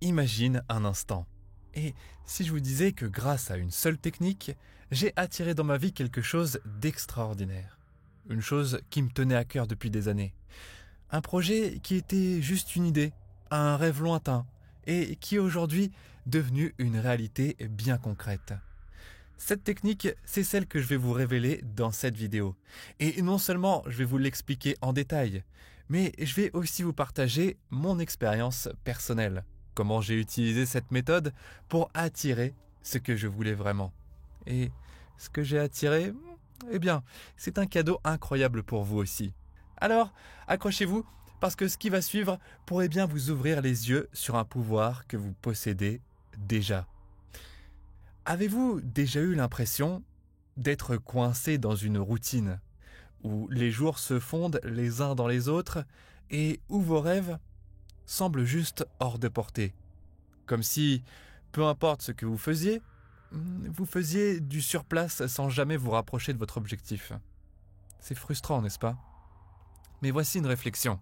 Imagine un instant. Et si je vous disais que grâce à une seule technique, j'ai attiré dans ma vie quelque chose d'extraordinaire. Une chose qui me tenait à cœur depuis des années. Un projet qui était juste une idée, un rêve lointain, et qui est aujourd'hui devenu une réalité bien concrète. Cette technique, c'est celle que je vais vous révéler dans cette vidéo. Et non seulement je vais vous l'expliquer en détail, mais je vais aussi vous partager mon expérience personnelle. Comment j'ai utilisé cette méthode pour attirer ce que je voulais vraiment. Et ce que j'ai attiré, eh bien, c'est un cadeau incroyable pour vous aussi. Alors, accrochez-vous, parce que ce qui va suivre pourrait bien vous ouvrir les yeux sur un pouvoir que vous possédez déjà. Avez-vous déjà eu l'impression d'être coincé dans une routine, où les jours se fondent les uns dans les autres et où vos rêves semblent juste hors de portée? Comme si, peu importe ce que vous faisiez du surplace sans jamais vous rapprocher de votre objectif. C'est frustrant, n'est-ce pas? Mais voici une réflexion.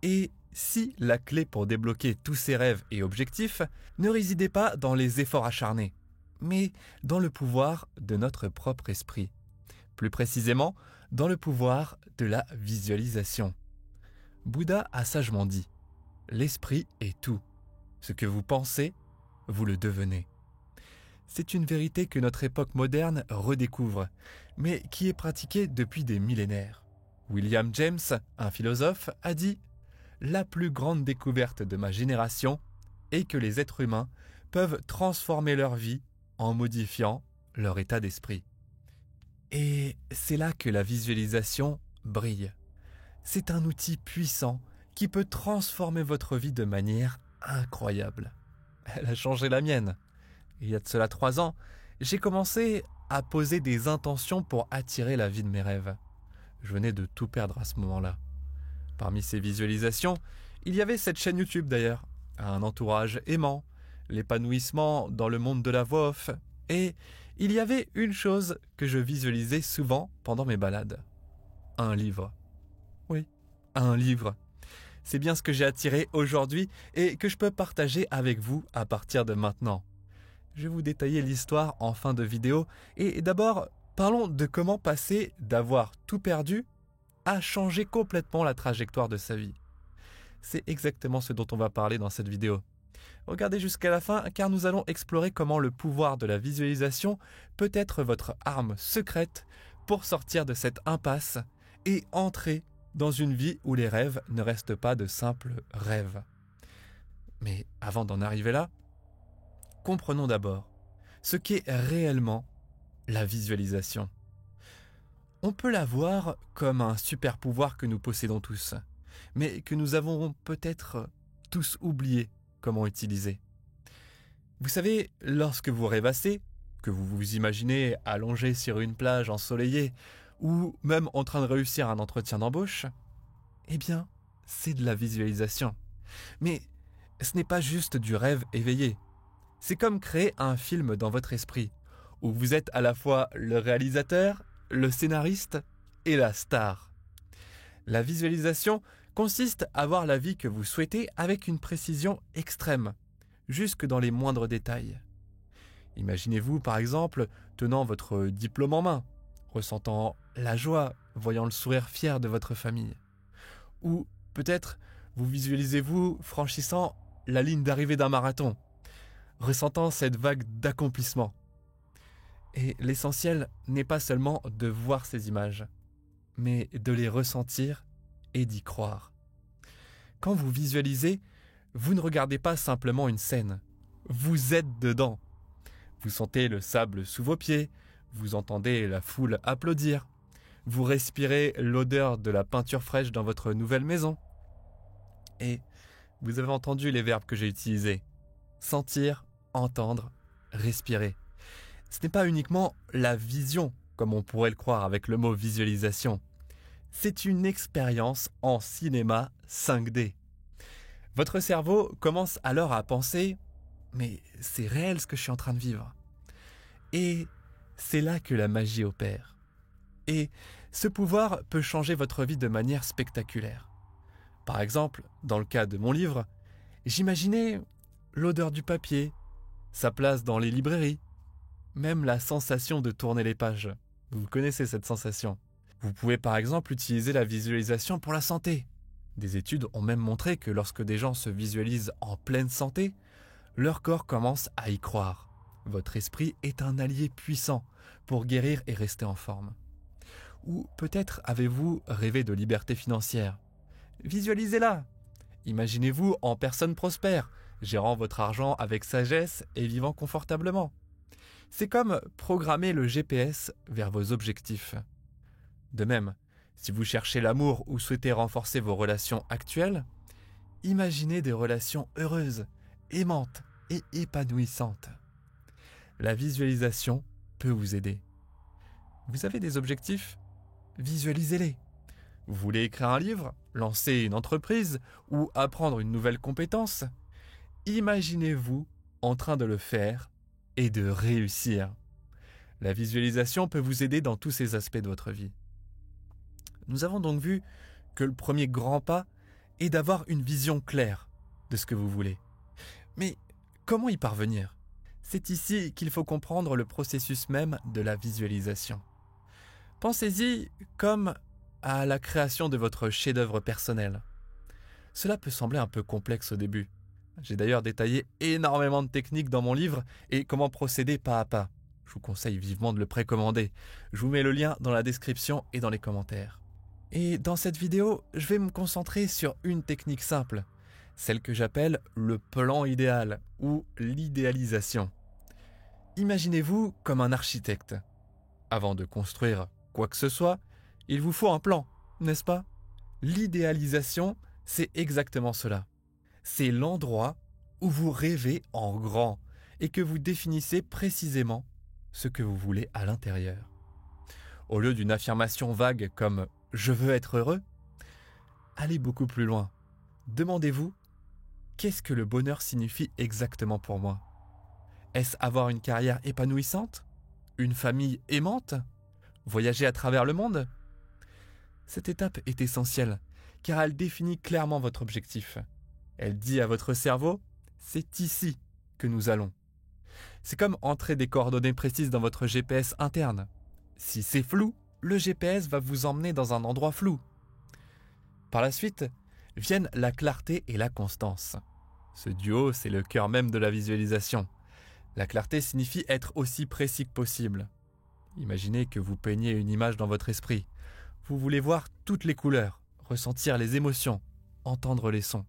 Et si la clé pour débloquer tous ces rêves et objectifs ne résidait pas dans les efforts acharnés, mais dans le pouvoir de notre propre esprit. Plus précisément, dans le pouvoir de la visualisation. Bouddha a sagement dit « L'esprit est tout. Ce que vous pensez, vous le devenez. » C'est une vérité que notre époque moderne redécouvre, mais qui est pratiquée depuis des millénaires. William James, un philosophe, a dit « La plus grande découverte de ma génération est que les êtres humains peuvent transformer leur vie en modifiant leur état d'esprit. » Et c'est là que la visualisation brille. C'est un outil puissant qui peut transformer votre vie de manière incroyable. Elle a changé la mienne. Il y a de cela 3 ans, j'ai commencé à poser des intentions pour attirer la vie de mes rêves. Je venais de tout perdre à ce moment-là. Parmi ces visualisations, il y avait cette chaîne YouTube d'ailleurs, un entourage aimant, l'épanouissement dans le monde de la voix off, et il y avait une chose que je visualisais souvent pendant mes balades. Un livre. Oui, un livre. C'est bien ce que j'ai attiré aujourd'hui et que je peux partager avec vous à partir de maintenant. Je vais vous détailler l'histoire en fin de vidéo et d'abord, parlons de comment passer d'avoir tout perdu à changer complètement la trajectoire de sa vie. C'est exactement ce dont on va parler dans cette vidéo. Regardez jusqu'à la fin car nous allons explorer comment le pouvoir de la visualisation peut être votre arme secrète pour sortir de cette impasse et entrer dans une vie où les rêves ne restent pas de simples rêves. Mais avant d'en arriver là, comprenons d'abord ce qu'est réellement la visualisation. On peut la voir comme un super pouvoir que nous possédons tous, mais que nous avons peut-être tous oublié comment utiliser. Vous savez, lorsque vous rêvassez, que vous vous imaginez allongé sur une plage ensoleillée ou même en train de réussir un entretien d'embauche, eh bien, c'est de la visualisation. Mais ce n'est pas juste du rêve éveillé. C'est comme créer un film dans votre esprit, où vous êtes à la fois le réalisateur, le scénariste et la star. La visualisation consiste à voir la vie que vous souhaitez avec une précision extrême, jusque dans les moindres détails. Imaginez-vous par exemple tenant votre diplôme en main, ressentant la joie, voyant le sourire fier de votre famille. Ou peut-être vous visualisez-vous franchissant la ligne d'arrivée d'un marathon, ressentant cette vague d'accomplissement. Et l'essentiel n'est pas seulement de voir ces images, mais de les ressentir et d'y croire. Quand vous visualisez, vous ne regardez pas simplement une scène, vous êtes dedans. Vous sentez le sable sous vos pieds, vous entendez la foule applaudir, vous respirez l'odeur de la peinture fraîche dans votre nouvelle maison. Et vous avez entendu les verbes que j'ai utilisés. Sentir, entendre, respirer. Ce n'est pas uniquement la vision, comme on pourrait le croire avec le mot visualisation. C'est une expérience en cinéma 5D. Votre cerveau commence alors à penser « mais c'est réel ce que je suis en train de vivre ». Et c'est là que la magie opère. Et ce pouvoir peut changer votre vie de manière spectaculaire. Par exemple, dans le cas de mon livre, j'imaginais l'odeur du papier, sa place dans les librairies, même la sensation de tourner les pages. Vous connaissez cette sensation. Vous pouvez par exemple utiliser la visualisation pour la santé. Des études ont même montré que lorsque des gens se visualisent en pleine santé, leur corps commence à y croire. Votre esprit est un allié puissant pour guérir et rester en forme. Ou peut-être avez-vous rêvé de liberté financière. Visualisez-la. Imaginez-vous en personne prospère, gérant votre argent avec sagesse et vivant confortablement. C'est comme programmer le GPS vers vos objectifs. De même, si vous cherchez l'amour ou souhaitez renforcer vos relations actuelles, imaginez des relations heureuses, aimantes et épanouissantes. La visualisation peut vous aider. Vous avez des objectifs ? Visualisez-les. Vous voulez écrire un livre, lancer une entreprise ou apprendre une nouvelle compétence ? Imaginez-vous en train de le faire et de réussir. La visualisation peut vous aider dans tous ces aspects de votre vie. Nous avons donc vu que le premier grand pas est d'avoir une vision claire de ce que vous voulez. Mais comment y parvenir ? C'est ici qu'il faut comprendre le processus même de la visualisation. Pensez-y comme à la création de votre chef-d'œuvre personnel. Cela peut sembler un peu complexe au début. J'ai d'ailleurs détaillé énormément de techniques dans mon livre et comment procéder pas à pas. Je vous conseille vivement de le précommander. Je vous mets le lien dans la description et dans les commentaires. Et dans cette vidéo, je vais me concentrer sur une technique simple, celle que j'appelle le plan idéal ou l'idéalisation. Imaginez-vous comme un architecte. Avant de construire quoi que ce soit, il vous faut un plan, n'est-ce pas ? L'idéalisation, c'est exactement cela. C'est l'endroit où vous rêvez en grand et que vous définissez précisément ce que vous voulez à l'intérieur. Au lieu d'une affirmation vague comme « je veux être heureux », allez beaucoup plus loin. Demandez-vous « qu'est-ce que le bonheur signifie exactement pour moi ?» Est-ce avoir une carrière épanouissante ? Une famille aimante ? Voyager à travers le monde ? Cette étape est essentielle car elle définit clairement votre objectif. Elle dit à votre cerveau « c'est ici que nous allons ». C'est comme entrer des coordonnées précises dans votre GPS interne. Si c'est flou, le GPS va vous emmener dans un endroit flou. Par la suite, viennent la clarté et la constance. Ce duo, c'est le cœur même de la visualisation. La clarté signifie être aussi précis que possible. Imaginez que vous peignez une image dans votre esprit. Vous voulez voir toutes les couleurs, ressentir les émotions, entendre les sons.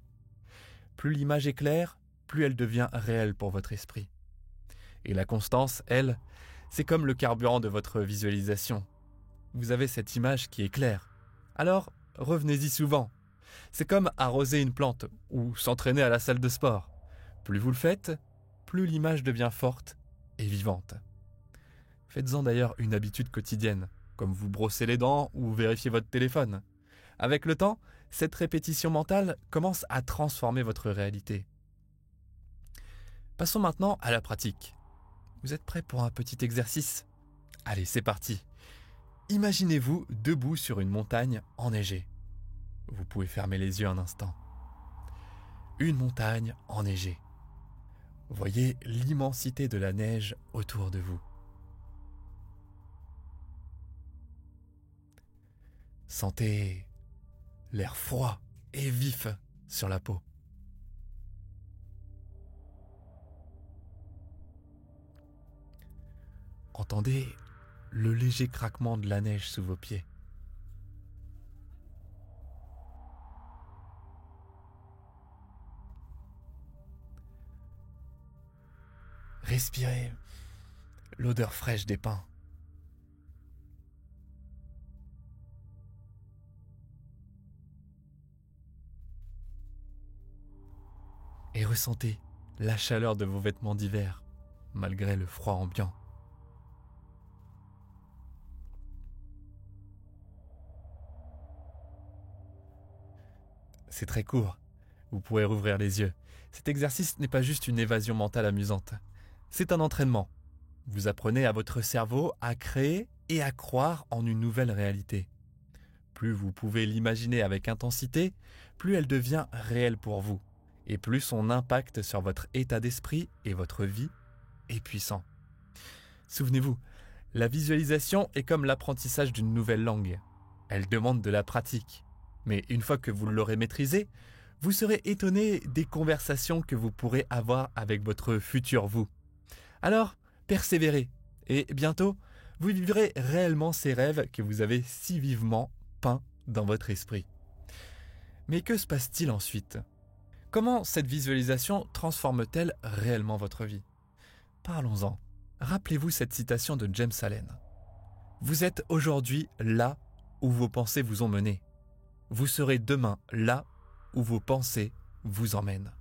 Plus l'image est claire, plus elle devient réelle pour votre esprit. Et la constance, elle, c'est comme le carburant de votre visualisation. Vous avez cette image qui est claire. Alors, revenez-y souvent. C'est comme arroser une plante ou s'entraîner à la salle de sport. Plus vous le faites, plus l'image devient forte et vivante. Faites-en d'ailleurs une habitude quotidienne, comme vous brosser les dents ou vérifier votre téléphone. Avec le temps, cette répétition mentale commence à transformer votre réalité. Passons maintenant à la pratique. Vous êtes prêts pour un petit exercice ? Allez, c'est parti. Imaginez-vous debout sur une montagne enneigée. Vous pouvez fermer les yeux un instant. Une montagne enneigée. Voyez l'immensité de la neige autour de vous. Sentez l'air froid et vif sur la peau. Entendez le léger craquement de la neige sous vos pieds. Respirez l'odeur fraîche des pins. Et ressentez la chaleur de vos vêtements d'hiver, malgré le froid ambiant. C'est très court, vous pourrez rouvrir les yeux. Cet exercice n'est pas juste une évasion mentale amusante, c'est un entraînement. Vous apprenez à votre cerveau à créer et à croire en une nouvelle réalité. Plus vous pouvez l'imaginer avec intensité, plus elle devient réelle pour vous. et plus son impact sur votre état d'esprit et votre vie est puissant. Souvenez-vous, la visualisation est comme l'apprentissage d'une nouvelle langue. Elle demande de la pratique. Mais une fois que vous l'aurez maîtrisée, vous serez étonné des conversations que vous pourrez avoir avec votre futur vous. Alors, persévérez et bientôt, vous vivrez réellement ces rêves que vous avez si vivement peints dans votre esprit. Mais que se passe-t-il ensuite ? Comment cette visualisation transforme-t-elle réellement votre vie ? Parlons-en. Rappelez-vous cette citation de James Allen. « Vous êtes aujourd'hui là où vos pensées vous ont mené. Vous serez demain là où vos pensées vous emmènent. »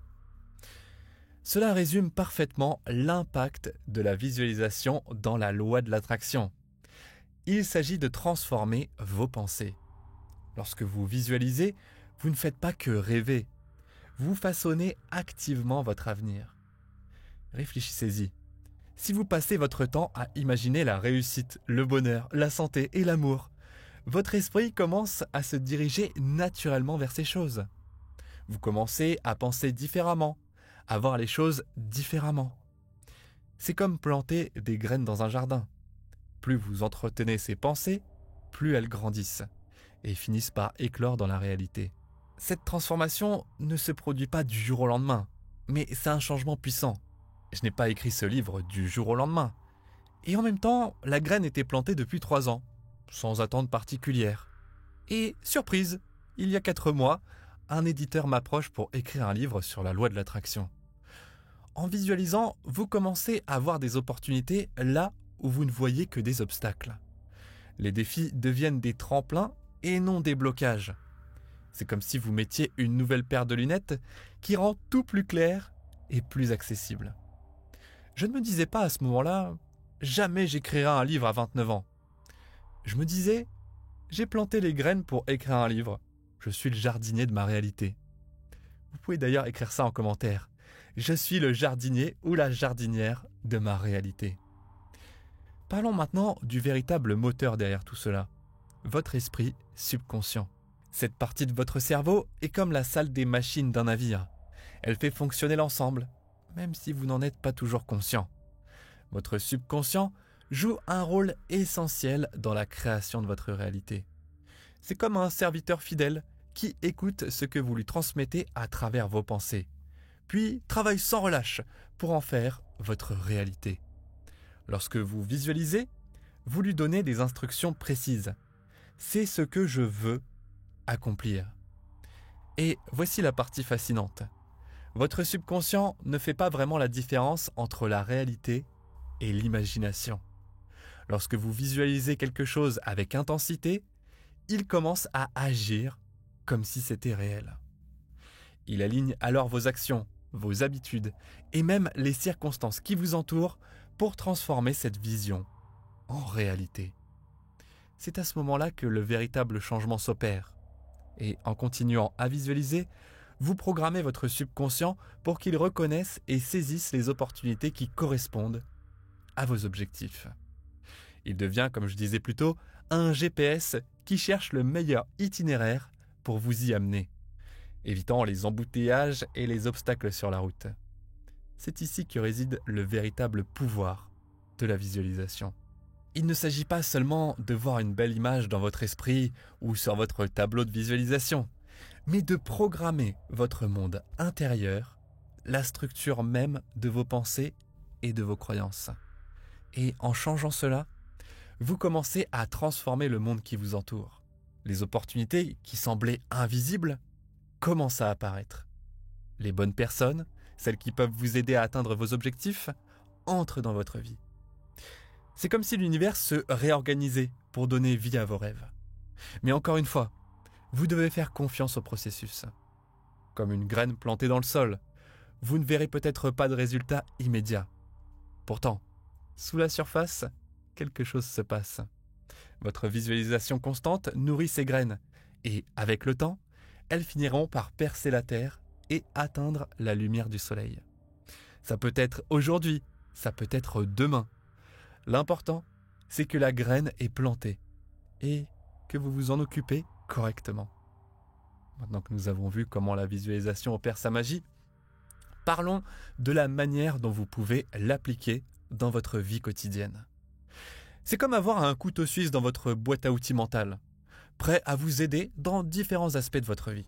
Cela résume parfaitement l'impact de la visualisation dans la loi de l'attraction. Il s'agit de transformer vos pensées. Lorsque vous visualisez, vous ne faites pas que rêver. Vous façonnez activement votre avenir. Réfléchissez-y. Si vous passez votre temps à imaginer la réussite, le bonheur, la santé et l'amour, votre esprit commence à se diriger naturellement vers ces choses. Vous commencez à penser différemment, à voir les choses différemment. C'est comme planter des graines dans un jardin. Plus vous entretenez ces pensées, plus elles grandissent et finissent par éclore dans la réalité. Cette transformation ne se produit pas du jour au lendemain, mais c'est un changement puissant. Je n'ai pas écrit ce livre du jour au lendemain. Et en même temps, la graine était plantée depuis 3 ans, sans attente particulière. Et surprise, il y a 4 mois, un éditeur m'approche pour écrire un livre sur la loi de l'attraction. En visualisant, vous commencez à voir des opportunités là où vous ne voyez que des obstacles. Les défis deviennent des tremplins et non des blocages. C'est comme si vous mettiez une nouvelle paire de lunettes qui rend tout plus clair et plus accessible. Je ne me disais pas à ce moment-là « Jamais j'écrirai un livre à 29 ans ». Je me disais « J'ai planté les graines pour écrire un livre. Je suis le jardinier de ma réalité ». Vous pouvez d'ailleurs écrire ça en commentaire. Je suis le jardinier ou la jardinière de ma réalité. Parlons maintenant du véritable moteur derrière tout cela, votre esprit subconscient. Cette partie de votre cerveau est comme la salle des machines d'un navire. Elle fait fonctionner l'ensemble, même si vous n'en êtes pas toujours conscient. Votre subconscient joue un rôle essentiel dans la création de votre réalité. C'est comme un serviteur fidèle qui écoute ce que vous lui transmettez à travers vos pensées, puis travaille sans relâche pour en faire votre réalité. Lorsque vous visualisez, vous lui donnez des instructions précises. C'est ce que je veux accomplir. Et voici la partie fascinante. Votre subconscient ne fait pas vraiment la différence entre la réalité et l'imagination. Lorsque vous visualisez quelque chose avec intensité, il commence à agir comme si c'était réel. Il aligne alors vos actions, vos habitudes et même les circonstances qui vous entourent pour transformer cette vision en réalité. C'est à ce moment-là que le véritable changement s'opère. Et en continuant à visualiser, vous programmez votre subconscient pour qu'il reconnaisse et saisisse les opportunités qui correspondent à vos objectifs. Il devient, comme je disais plus tôt, un GPS qui cherche le meilleur itinéraire pour vous y amener, évitant les embouteillages et les obstacles sur la route. C'est ici que réside le véritable pouvoir de la visualisation. Il ne s'agit pas seulement de voir une belle image dans votre esprit ou sur votre tableau de visualisation, mais de programmer votre monde intérieur, la structure même de vos pensées et de vos croyances. Et en changeant cela, vous commencez à transformer le monde qui vous entoure. Les opportunités qui semblaient invisibles commencent à apparaître. Les bonnes personnes, celles qui peuvent vous aider à atteindre vos objectifs, entrent dans votre vie. C'est comme si l'univers se réorganisait pour donner vie à vos rêves. Mais encore une fois, vous devez faire confiance au processus. Comme une graine plantée dans le sol, vous ne verrez peut-être pas de résultat immédiat. Pourtant, sous la surface, quelque chose se passe. Votre visualisation constante nourrit ces graines et, avec le temps, elles finiront par percer la terre et atteindre la lumière du soleil. Ça peut être aujourd'hui, ça peut être demain. L'important, c'est que la graine est plantée et que vous vous en occupez correctement. Maintenant que nous avons vu comment la visualisation opère sa magie, Parlons de la manière dont vous pouvez l'appliquer dans votre vie quotidienne. C'est comme avoir un couteau suisse dans votre boîte à outils mentale, prêt à vous aider dans différents aspects de votre vie.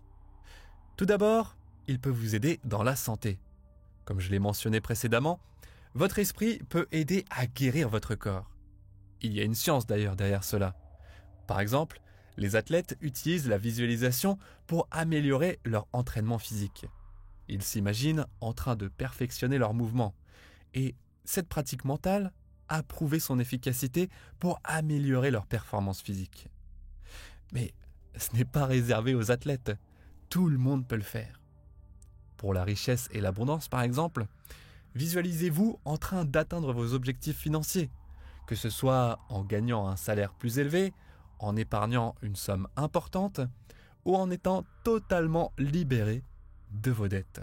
Tout d'abord, il peut vous aider dans la santé. Comme je l'ai mentionné précédemment, votre esprit peut aider à guérir votre corps. Il y a une science d'ailleurs derrière cela. Par exemple, les athlètes utilisent la visualisation pour améliorer leur entraînement physique. Ils s'imaginent en train de perfectionner leurs mouvements. Et cette pratique mentale a prouvé son efficacité pour améliorer leur performance physique. Mais ce n'est pas réservé aux athlètes. Tout le monde peut le faire. Pour la richesse et l'abondance, par exemple, visualisez-vous en train d'atteindre vos objectifs financiers, que ce soit en gagnant un salaire plus élevé, en épargnant une somme importante ou en étant totalement libéré de vos dettes.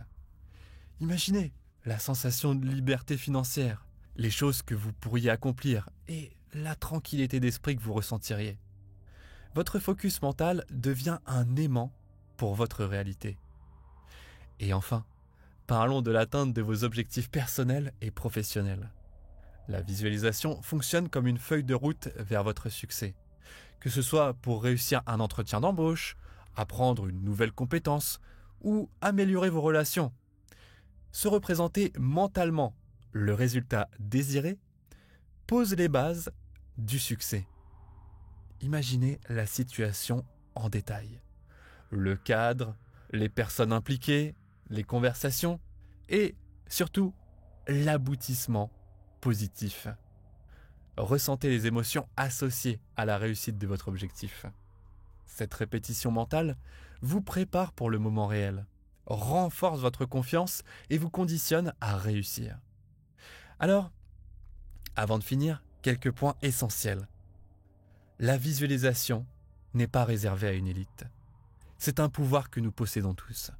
Imaginez la sensation de liberté financière, les choses que vous pourriez accomplir et la tranquillité d'esprit que vous ressentiriez. Votre focus mental devient un aimant pour votre réalité. Et enfin, parlons de l'atteinte de vos objectifs personnels et professionnels. La visualisation fonctionne comme une feuille de route vers votre succès. Que ce soit pour réussir un entretien d'embauche, apprendre une nouvelle compétence ou améliorer vos relations. Se représenter mentalement le résultat désiré pose les bases du succès. Imaginez la situation en détail. Le cadre, les personnes impliquées, les conversations et surtout l'aboutissement positif. Ressentez les émotions associées à la réussite de votre objectif. Cette répétition mentale vous prépare pour le moment réel, renforce votre confiance et vous conditionne à réussir. Alors, avant de finir, quelques points essentiels. La visualisation n'est pas réservée à une élite. C'est un pouvoir que nous possédons tous.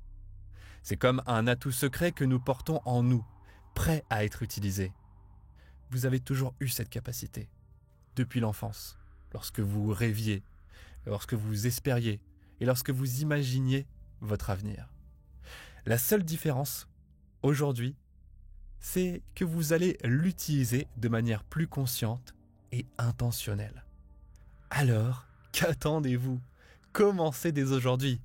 C'est comme un atout secret que nous portons en nous, prêt à être utilisé. Vous avez toujours eu cette capacité, depuis l'enfance, lorsque vous rêviez, lorsque vous espériez et lorsque vous imaginiez votre avenir. La seule différence, aujourd'hui, c'est que vous allez l'utiliser de manière plus consciente et intentionnelle. Alors, qu'attendez-vous ? Commencez dès aujourd'hui.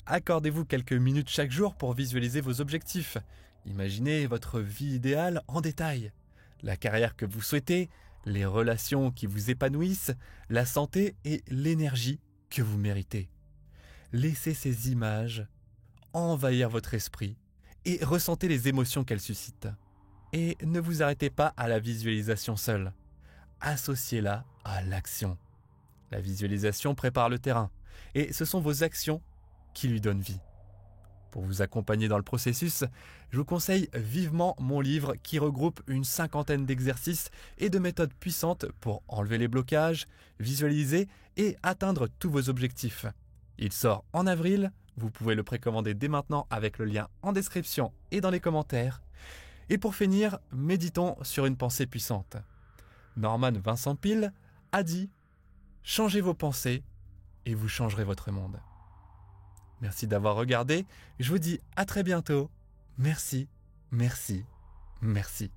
Accordez-vous quelques minutes chaque jour pour visualiser vos objectifs. Imaginez votre vie idéale en détail. La carrière que vous souhaitez, les relations qui vous épanouissent, la santé et l'énergie que vous méritez. Laissez ces images envahir votre esprit et ressentez les émotions qu'elles suscitent. Et ne vous arrêtez pas à la visualisation seule. Associez-la à l'action. La visualisation prépare le terrain et ce sont vos actions qui lui donnent vie. Pour vous accompagner dans le processus, je vous conseille vivement mon livre qui regroupe une 50aine d'exercices et de méthodes puissantes pour enlever les blocages, visualiser et atteindre tous vos objectifs. Il sort en avril, vous pouvez le précommander dès maintenant avec le lien en description et dans les commentaires. Et pour finir, méditons sur une pensée puissante. Norman Vincent Peale a dit « Changez vos pensées et vous changerez votre monde ». Merci d'avoir regardé. Je vous dis à très bientôt. Merci, merci, merci.